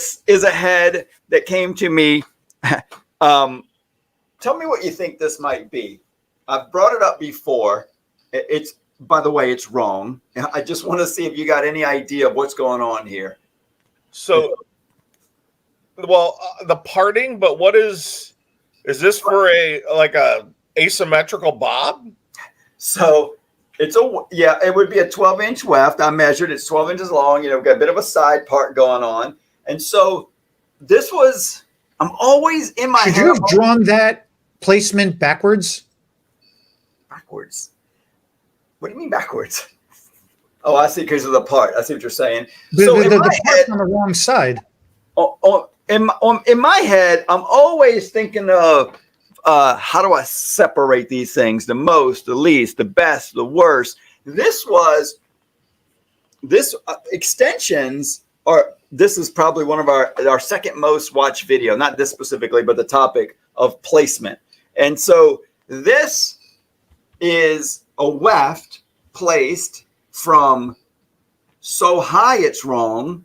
this is a head that came to me. Tell me what you think this might be. I've brought it up before. It's, by the way, it's wrong. I just want to see if you got any idea of what's going on here. So, well, the parting, but what is this for a asymmetrical bob? So it would be a 12-inch weft. I measured, it's 12 inches long, got a bit of a side part going on. And so this was, I'm always in my head. Should you have drawn that placement backwards? Backwards? What do you mean backwards? Oh, I see, because of the part. I see what you're saying. The part's on the wrong side. In my head, I'm always thinking of how do I separate these things? The most, the least, the best, the worst. This extensions are. This is probably one of our second most watched video. Not this specifically, but the topic of placement. And so this is a weft placed from so high it's wrong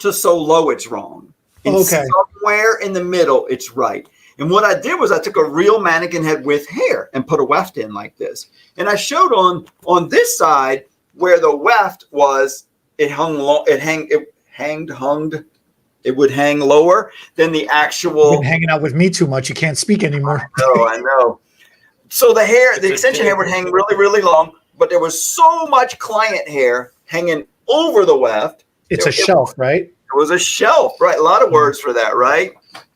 to so low it's wrong. And somewhere in the middle it's right. And what I did was I took a real mannequin head with hair and put a weft in like this. And I showed on this side where the weft was, it hung low, it would hang lower than the actual. You've been hanging out with me too much. You can't speak anymore. I know. So the extension hair would hang really, really long, but there was so much client hair hanging over the weft. It's a shelf, right? It was a shelf, right? A lot of words for that, right?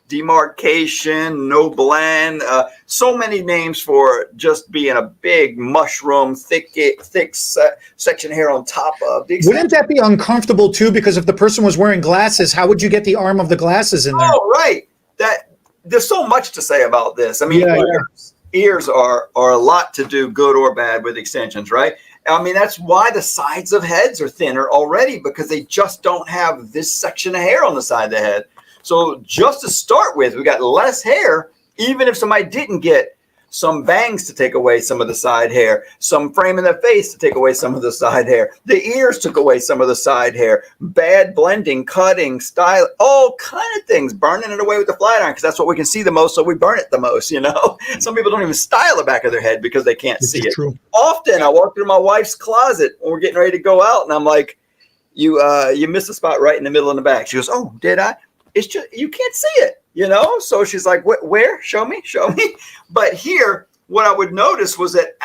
Demarcation, no blend, so many names for just being a big mushroom, thick section hair on top of the extension. Wouldn't that be uncomfortable too? Because if the person was wearing glasses, how would you get the arm of the glasses in there? Oh, right. There's so much to say about this. I mean, ears are a lot to do, good or bad, with extensions, right? I mean, that's why the sides of heads are thinner already, because they just don't have this section of hair on the side of the head. So just to start with, we got less hair, even if somebody didn't get some bangs to take away some of the side hair, some frame in their face to take away some of the side hair. The ears took away some of the side hair, bad blending, cutting, style, all kind of things, burning it away with the flat iron because that's what we can see the most, so we burn it the most, Some people don't even style the back of their head because they can't see it. True. Often I walk through my wife's closet when we're getting ready to go out, and I'm like, you missed a spot right in the middle in the back. She goes, oh, did I? It's just, you can't see it, So she's like, where? Show me. But here, what I would notice was that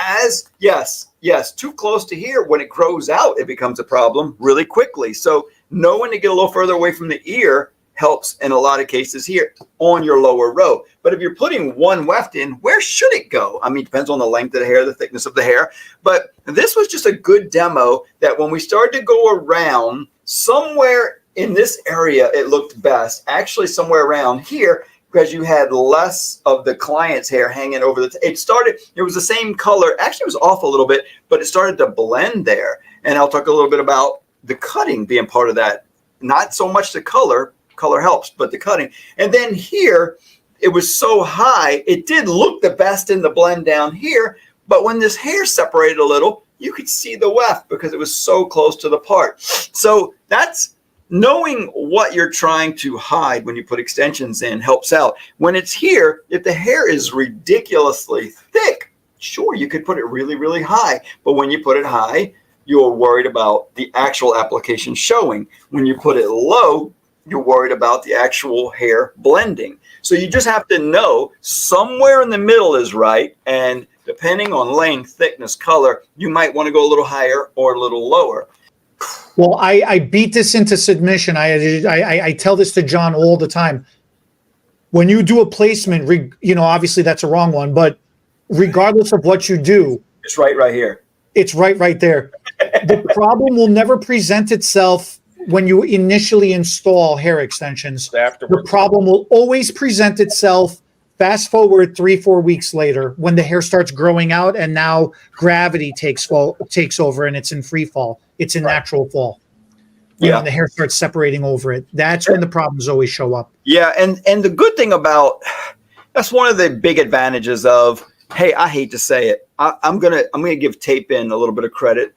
yes, too close to here, when it grows out, it becomes a problem really quickly. So knowing to get a little further away from the ear helps in a lot of cases here on your lower row. But if you're putting one weft in, where should it go? I mean, it depends on the length of the hair, the thickness of the hair. But this was just a good demo that when we started to go around somewhere in this area, it looked best. Actually, somewhere around here, because you had less of the client's hair hanging over it was the same color. Actually, it was off a little bit, but it started to blend there. And I'll talk a little bit about the cutting being part of that. Not so much the color helps, but the cutting. And then here, it was so high, it did look the best in the blend down here. But when this hair separated a little, you could see the weft because it was so close to the part. So that's knowing what you're trying to hide when you put extensions in helps out. When it's here, if the hair is ridiculously thick, sure, you could put it really, really high. But when you put it high, you're worried about the actual application showing. When you put it low, you're worried about the actual hair blending. So you just have to know somewhere in the middle is right. And depending on length, thickness, color, you might want to go a little higher or a little lower. Well, I beat this into submission. I tell this to John all the time. When you do a placement, obviously that's a wrong one, but regardless of what you do, it's right here. It's right there. The problem will never present itself when you initially install hair extensions. Afterwards. The problem will always present itself fast forward 3-4 weeks later when the hair starts growing out and now gravity takes over and it's in free fall. It's in natural fall. And the hair starts separating over it. That's when the problems always show up. Yeah, and the good thing about that's one of the big advantages of, hey, I hate to say it, I'm gonna give Tape In a little bit of credit,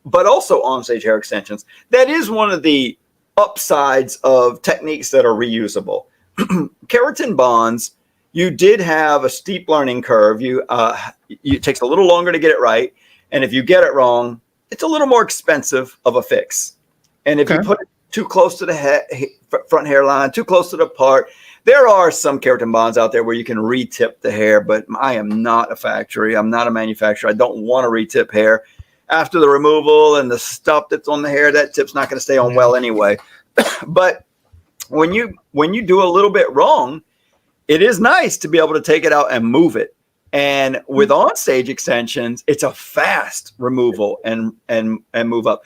but also On Stage hair extensions. That is one of the upsides of techniques that are reusable. Keratin bonds, you did have a steep learning curve. It takes a little longer to get it right. And if you get it wrong, it's a little more expensive of a fix. And if you put it too close to the front hairline, too close to the part, there are some keratin bonds out there where you can retip the hair, but I am not a factory. I'm not a manufacturer. I don't want to retip hair. After the removal and the stuff that's on the hair, that tip's not going to stay on well anyway. But when you do a little bit wrong, it is nice to be able to take it out and move it. And with on-stage extensions, it's a fast removal and move up.